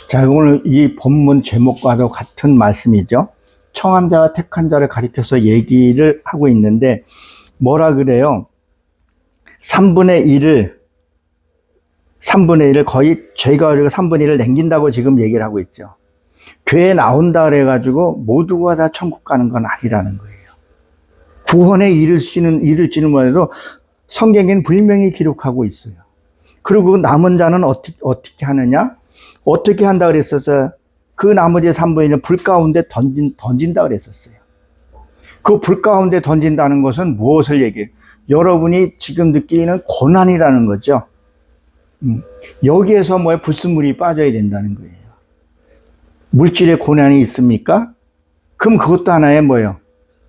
자, 오늘 이 본문 제목과도 같은 말씀이죠. 청한 자와 택한 자를 가리켜서 얘기를 하고 있는데 뭐라 그래요? 3분의 1을 거의 죄가 어리고 3분의 1을 남긴다고 지금 얘기를 하고 있죠. 교회에 나온다 그래가지고 모두가 다 천국 가는 건 아니라는 거예요. 구원에 이를지는 뭐래도 성경에는 분명히 기록하고 있어요. 그리고 남은 자는 어떻게 하느냐? 어떻게 한다 그랬었어요? 그 나머지 3분의 1은 불 가운데 던진다 그랬었어요. 그 불 가운데 던진다는 것은 무엇을 얘기해요? 여러분이 지금 느끼는 고난이라는 거죠. 여기에서 불순물이 빠져야 된다는 거예요. 물질의 고난이 있습니까? 그럼 그것도 하나의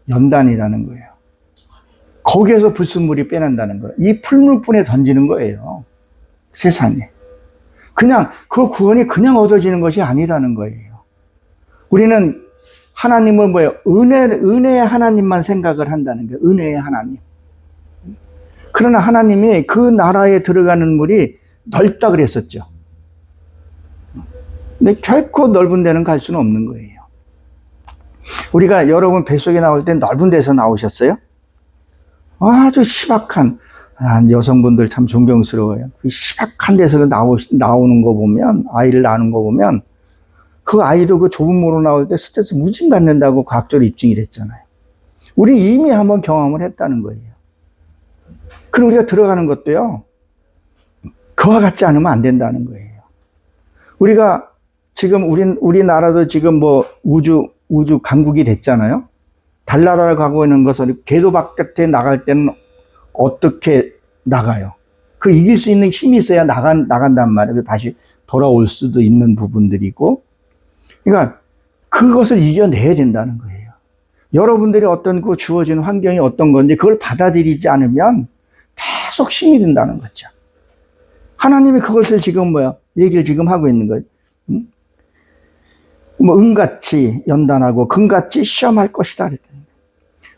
연단이라는 거예요. 거기에서 불순물이 빼낸다는 거예요. 이 풀물분에 던지는 거예요. 세상에. 그냥 그 구원이 그냥 얻어지는 것이 아니라는 거예요. 우리는 하나님은 은혜의 하나님만 생각을 한다는 거예요. 은혜의 하나님. 그러나 하나님이 그 나라에 들어가는 물이 넓다 그랬었죠. 근데 결코 넓은 데는 갈 수는 없는 거예요. 우리가 여러분 뱃속에 나올 때 넓은 데서 나오셨어요? 아주 희박한, 여성분들 참 존경스러워요. 그 희박한 데서 나오는 거 보면, 아이를 낳는 거 보면, 그 아이도 그 좁은 물로 나올 때 스트레스 무진 받는다고 과학적으로 입증이 됐잖아요. 우리 이미 한번 경험을 했다는 거예요. 그럼 우리가 들어가는 것도요, 그와 같지 않으면 안 된다는 거예요. 우리가 지금 우리나라도 지금 우주 강국이 됐잖아요. 달나라를 가고 있는 것을 궤도 바깥에 나갈 때는 어떻게 나가요? 그 이길 수 있는 힘이 있어야 나간단 말이에요. 다시 돌아올 수도 있는 부분들이고. 그러니까 그것을 이겨내야 된다는 거예요. 여러분들이 어떤 그 주어진 환경이 어떤 건지 그걸 받아들이지 않으면 계속 힘이 든다는 거죠. 하나님이 그것을 지금 얘기를 지금 하고 있는 거예요. 은같이 연단하고 금같이 시험할 것이다 그랬더니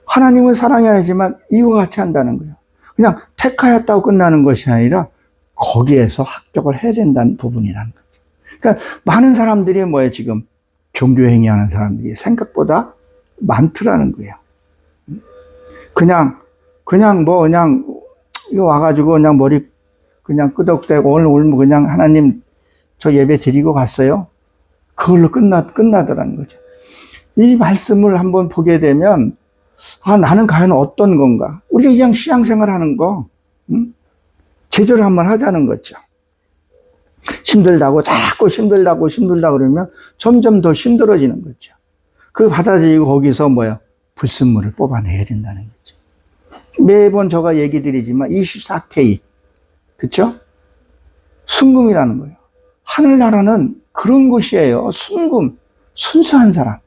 하나님은 사랑해야 하지만 이와 같이 한다는 거예요. 그냥 택하였다고 끝나는 것이 아니라 거기에서 합격을 해야 된다는 부분이라는 거죠. 그러니까 많은 사람들이 지금 종교행위하는 사람들이 생각보다 많더라는 거예요. 그냥 와가지고 그냥 머리 그냥 끄덕대고 오늘 그냥 하나님 저 예배 드리고 갔어요. 그걸로 끝나더라는 거죠. 이 말씀을 한번 보게 되면 나는 과연 어떤 건가? 우리가 그냥 신앙생활 하는 거 제대로 한번 하자는 거죠. 자꾸 힘들다고 그러면 점점 더 힘들어지는 거죠. 그걸 받아들이고 거기서 불순물을 뽑아내야 된다는 거죠. 매번 제가 얘기 드리지만 24K 그렇죠? 순금이라는 거예요. 하늘나라는 그런 곳이에요. 순수한 사람,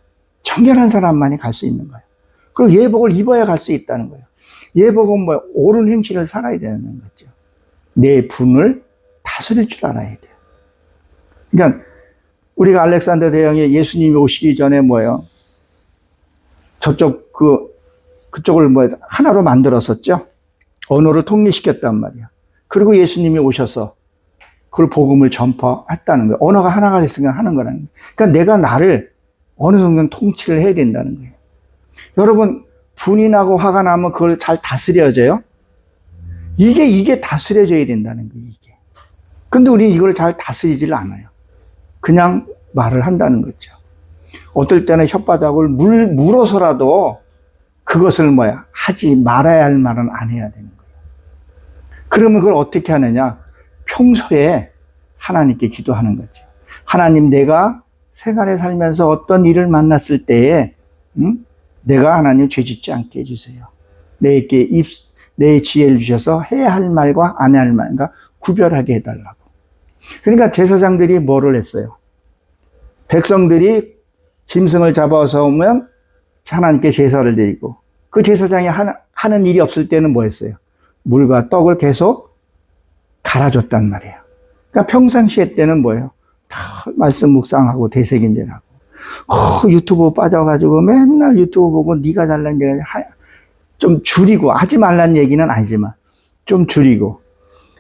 정결한 사람만이 갈 수 있는 거예요. 그리고 예복을 입어야 갈 수 있다는 거예요. 예복은 옳은 행실을 살아야 되는 거죠. 내 분을 다스릴 줄 알아야 돼요. 그러니까 우리가 알렉산더 대왕이 예수님이 오시기 전에 그쪽을 하나로 만들었었죠. 언어를 통일시켰단 말이야. 그리고 예수님이 오셔서 그걸 복음을 전파했다는 거예요. 언어가 하나가 됐으니까 하는 거라는 거예요. 그러니까 내가 나를 어느 정도는 통치를 해야 된다는 거예요. 여러분, 분이 나고 화가 나면 그걸 잘 다스려져요? 이게 다스려져야 된다는 거예요, 이게. 근데 우리는 이걸 잘 다스리지를 않아요. 그냥 말을 한다는 거죠. 어떨 때는 혓바닥을 물어서라도 그것을 하지 말아야 할 말은 안 해야 되는 거예요. 그러면 그걸 어떻게 하느냐? 평소에 하나님께 기도하는 거죠. 하나님, 내가 생활에 살면서 어떤 일을 만났을 때에 내가 하나님 죄짓지 않게 해주세요. 내게 내 지혜를 주셔서 해야 할 말과 안 해야 할 말과 구별하게 해달라고. 그러니까 제사장들이 뭐를 했어요? 백성들이 짐승을 잡아서 오면 하나님께 제사를 드리고 그 제사장이 하는 일이 없을 때는 뭐 했어요? 물과 떡을 계속 갈아줬단 말이에요. 그러니까 평상시에 때는 다 말씀 묵상하고 되새김질하고 유튜브 빠져가지고 맨날 유튜브 보고 네가 잘난 얘기 좀 줄이고 하지 말란 얘기는 아니지만 좀 줄이고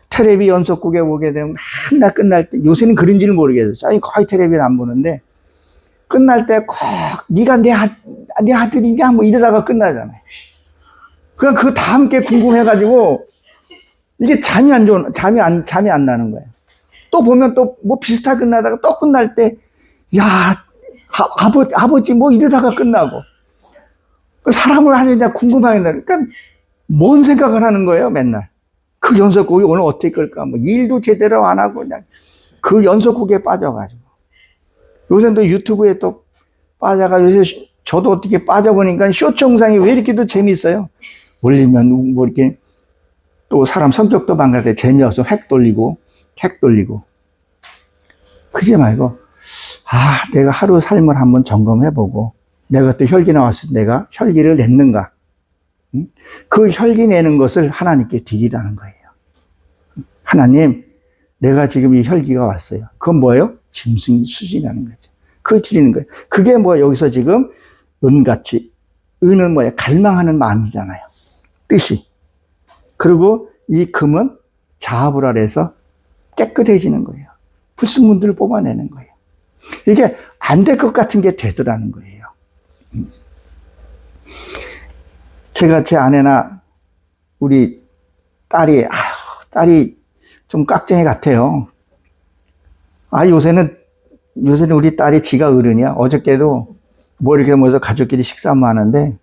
텔레비 연속극에 보게 되면 맨날 끝날 때, 요새는 그런지를 모르겠어요. 아니, 거의 텔레비를 안 보는데, 끝날 때 꼭, 네가 내 아들이냐? 뭐 이러다가 끝나잖아요. 그냥 그거 다 함께 궁금해가지고, 이게 잠이 안 나는 거예요. 또 보면 또 뭐 비슷하게 끝나다가 또 끝날 때, 야, 아버지 뭐 이러다가 끝나고. 사람을 아주 그냥 궁금하게 나. 그러니까 뭔 생각을 하는 거예요, 맨날. 그 연속곡이 오늘 어떻게 끌까? 뭐 일도 제대로 안 하고 그냥 그 연속곡에 빠져가지고. 요새는 또 유튜브에 또 빠져가 요새 저도 어떻게 빠져보니까 쇼츠 영상이 왜 이렇게 또 재밌어요? 올리면 뭐 이렇게 또 사람 성격도 망가져 재미없어 획 돌리고 그러지 말고 내가 하루 삶을 한번 점검해보고 내가 또 혈기 나왔을 때 내가 혈기를 냈는가? 그 혈기 내는 것을 하나님께 드리라는 거예요. 하나님, 내가 지금 이 혈기가 왔어요. 그건 뭐예요? 짐승 수준이라는 거죠. 그걸 드리는 거예요. 그게 뭐 여기서 지금 은같이, 은은 뭐예요? 갈망하는 마음이잖아요. 뜻이. 그리고 이 금은 자아불알에서 깨끗해지는 거예요. 불순물들을 뽑아내는 거예요. 이게 안 될 것 같은 게 되더라는 거예요. 제가 제 아내나 우리 딸이 좀 깍쟁이 같아요. 요새는 우리 딸이 지가 어른이야. 어저께도 뭐 이렇게 모여서 가족끼리 식사 한번 하는데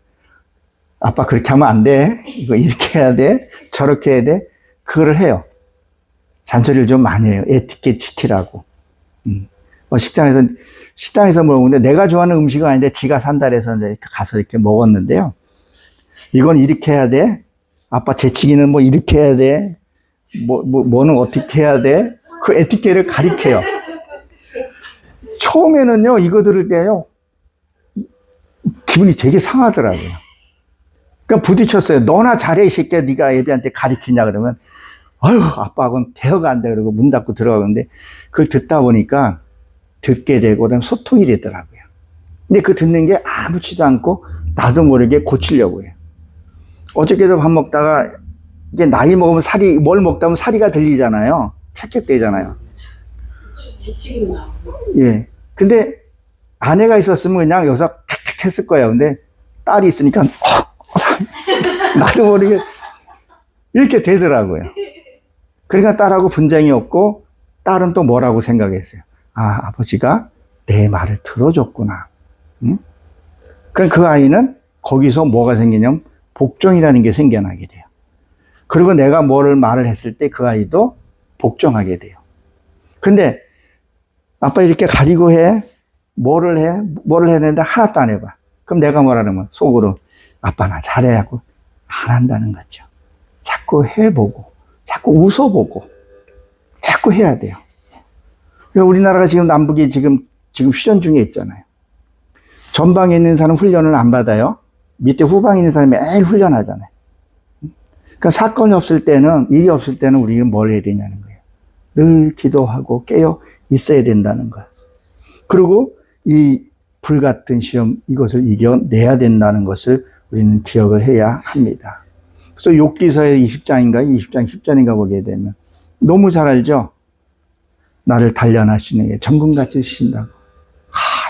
아빠 그렇게 하면 안 돼. 이거 이렇게 해야 돼. 저렇게 해야 돼. 그거를 해요. 잔소리를 좀 많이 해요. 에티켓 지키라고. 식당에서 먹는데 내가 좋아하는 음식은 아닌데 지가 산다 해서 이제 가서 이렇게 먹었는데요. 이건 이렇게 해야 돼. 아빠 재치기는 뭐 이렇게 해야 돼. 뭐는 어떻게 해야 돼. 그 에티켓을 가리켜요. 처음에는요, 이거 들을 때요, 기분이 되게 상하더라고요. 그러니까 부딪혔어요. 너나 잘해, 이 새끼야. 네가 애비한테 가리키냐 그러면, 아빠하고는 대화가 안 돼. 그러고 문 닫고 들어가는데, 그걸 듣다 보니까 듣게 되고, 그다음에 소통이 되더라고요. 근데 그 듣는 게 아무렇지도 않고, 나도 모르게 고치려고 해요. 어저께도 밥 먹다가, 이제 나이 먹으면 뭘 먹다 보면 사리가 들리잖아요. 캑캑대잖아요. 예. 근데 아내가 있었으면 그냥 여기서 탁탁 했을 거예요. 근데 딸이 있으니까, 나도 모르게 이렇게 되더라고요. 그러니까 딸하고 분쟁이 없고, 딸은 또 뭐라고 생각했어요? 아버지가 내 말을 들어줬구나. 응? 그럼 그 아이는 거기서 뭐가 생기냐면, 복종이라는 게 생겨나게 돼요. 그리고 내가 말을 했을 때 그 아이도 복종하게 돼요. 근데 아빠 이렇게 가리고 해? 뭐를 해야 되는데 하나도 안 해봐. 그럼 내가 뭐라면 속으로 아빠 나 잘해 하고 안 한다는 거죠. 자꾸 해보고 자꾸 웃어보고 자꾸 해야 돼요. 우리나라가 지금 남북이 지금 휴전 중에 있잖아요. 전방에 있는 사람 훈련을 안 받아요. 밑에 후방에 있는 사람이 매일 훈련하잖아요. 그러니까 사건이 없을 때는, 일이 없을 때는 우리가 뭘 해야 되냐는 거예요. 늘 기도하고 깨어 있어야 된다는 걸. 그리고 이 불같은 시험, 이것을 이겨내야 된다는 것을 우리는 기억을 해야 합니다. 그래서 욥기서의 20장인가 10장인가 보게 되면 너무 잘 알죠? 나를 단련하시는 게 정금같이 쓰신다고.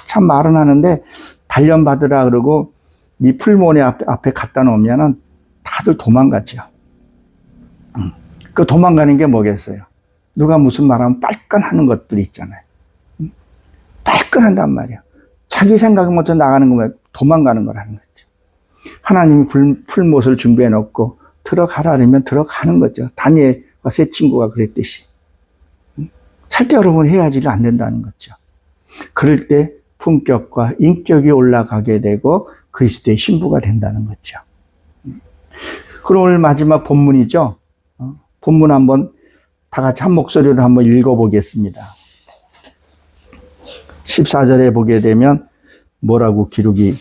참 말은 하는데 단련받으라 그러고 이 풀모네 앞에 갖다 놓으면은 다들 도망가죠. 그 도망가는 게 뭐겠어요? 누가 무슨 말하면 빨끈하는 것들이 있잖아요. 빨끈한단 말이야. 자기 생각 먼저 나가는 거면 도망가는 거라는 거죠. 하나님이 풀못을 준비해 놓고 들어가라 그러면 들어가는 거죠. 다니엘과 세 친구가 그랬듯이. 살때 여러분 해야지를 안 된다는 거죠. 그럴 때 품격과 인격이 올라가게 되고 그리스도의 신부가 된다는 거죠. 그럼 오늘 마지막 본문이죠. 본문 한번 다 같이 한 목소리로 한번 읽어보겠습니다. 14절에 보게 되면 뭐라고 기록이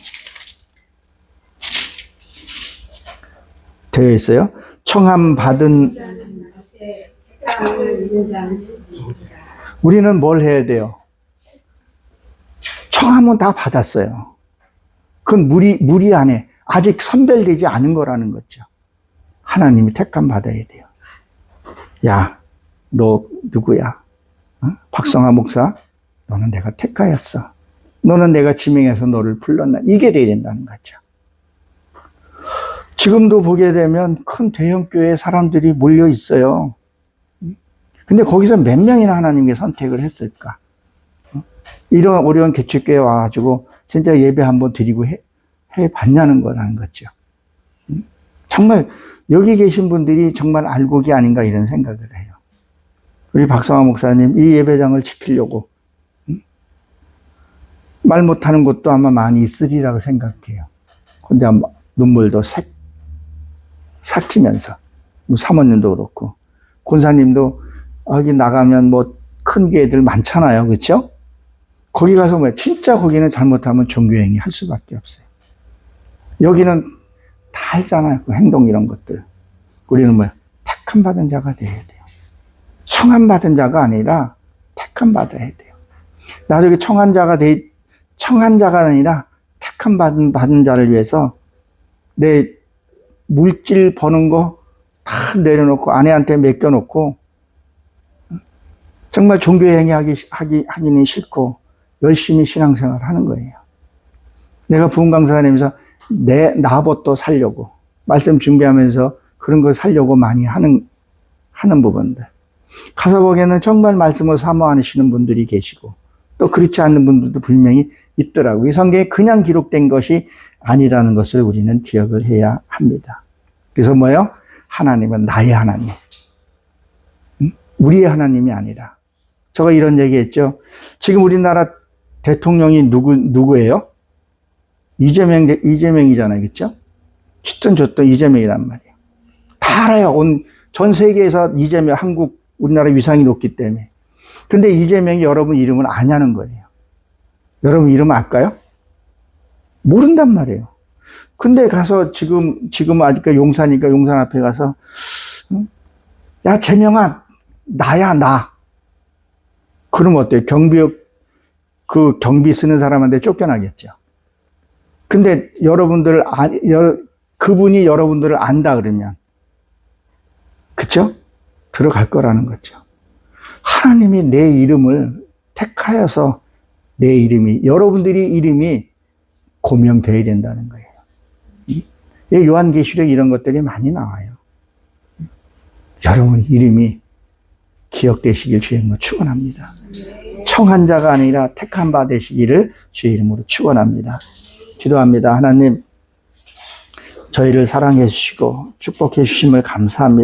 되어 있어요? 청함 받은 우리는 뭘 해야 돼요? 청함은 다 받았어요. 그건 무리 안에 아직 선별되지 않은 거라는 거죠. 하나님이 택함 받아야 돼요. 야, 너 누구야? 박성화 목사, 너는 내가 택하였어. 너는 내가 지명해서 너를 불렀나? 이게 돼야 된다는 거죠. 지금도 보게 되면 큰 대형교회 사람들이 몰려 있어요. 근데 거기서 몇 명이나 하나님께 선택을 했을까? 이런 어려운 개척교회에 와가지고 진짜 예배 한번 드리고 해봤냐는 거라는 거죠. 정말 여기 계신 분들이 정말 알곡이 아닌가 이런 생각을 해요. 우리 박성화 목사님 이 예배장을 지키려고 말 못하는 곳도 아마 많이 있으리라고 생각해요. 근데 눈물도 삭히면서 사모님도 그렇고 권사님도 여기 나가면 뭐 큰 교회들 많잖아요. 그렇죠? 거기 가서 뭐 진짜 거기는 잘못하면 종교행위 할 수밖에 없어요. 여기는 다 알잖아요. 그 행동 이런 것들. 우리는 뭐야? 택함 받은 자가 돼야 돼요. 청함 받은 자가 아니라 택함 받아야 돼요. 나중에 청한 자가 아니라 택함 받은 자를 위해서 내 물질 버는 거 다 내려놓고 아내한테 맡겨놓고 정말 종교행위 하기는 싫고 열심히 신앙생활 하는 거예요. 내가 부흥 강사 다니면서 나부터 살려고 말씀 준비하면서 그런 걸 살려고 많이 하는 부분들. 가서 보기에는 정말 말씀을 사모하시는 분들이 계시고 또 그렇지 않는 분들도 분명히 있더라고요. 이 성경에 그냥 기록된 것이 아니라는 것을 우리는 기억을 해야 합니다. 그래서 뭐예요? 하나님은 나의 하나님. 우리의 하나님이 아니라. 제가 이런 얘기했죠. 지금 우리나라 대통령이 누구예요? 이재명이잖아요. 그렇죠? 쥐던 줬던 이재명이란 말이에요. 다 알아요. 전 세계에서 이재명, 우리나라 위상이 높기 때문에. 근데 이재명이 여러분 이름을 아냐는 거예요. 여러분 이름 알까요? 모른단 말이에요. 근데 가서 지금 아직까지 용산이니까 용산 앞에 가서 야 재명아 나야 나. 그러면 어때요? 경비 쓰는 사람한테 쫓겨나겠죠. 근데 그분이 여러분들을 안다 그러면 그쵸? 들어갈 거라는 거죠. 하나님이 내 이름을 택하여서 여러분들이 이름이 고명되어야 된다는 거예요. 요한계시록 이런 것들이 많이 나와요. 여러분 이름이 기억되시길 주의 이름으로 축원합니다. 청한 자가 아니라 택한 바 되시기를 주의 이름으로 축원합니다. 기도합니다. 하나님, 저희를 사랑해 주시고 축복해 주심을 감사합니다.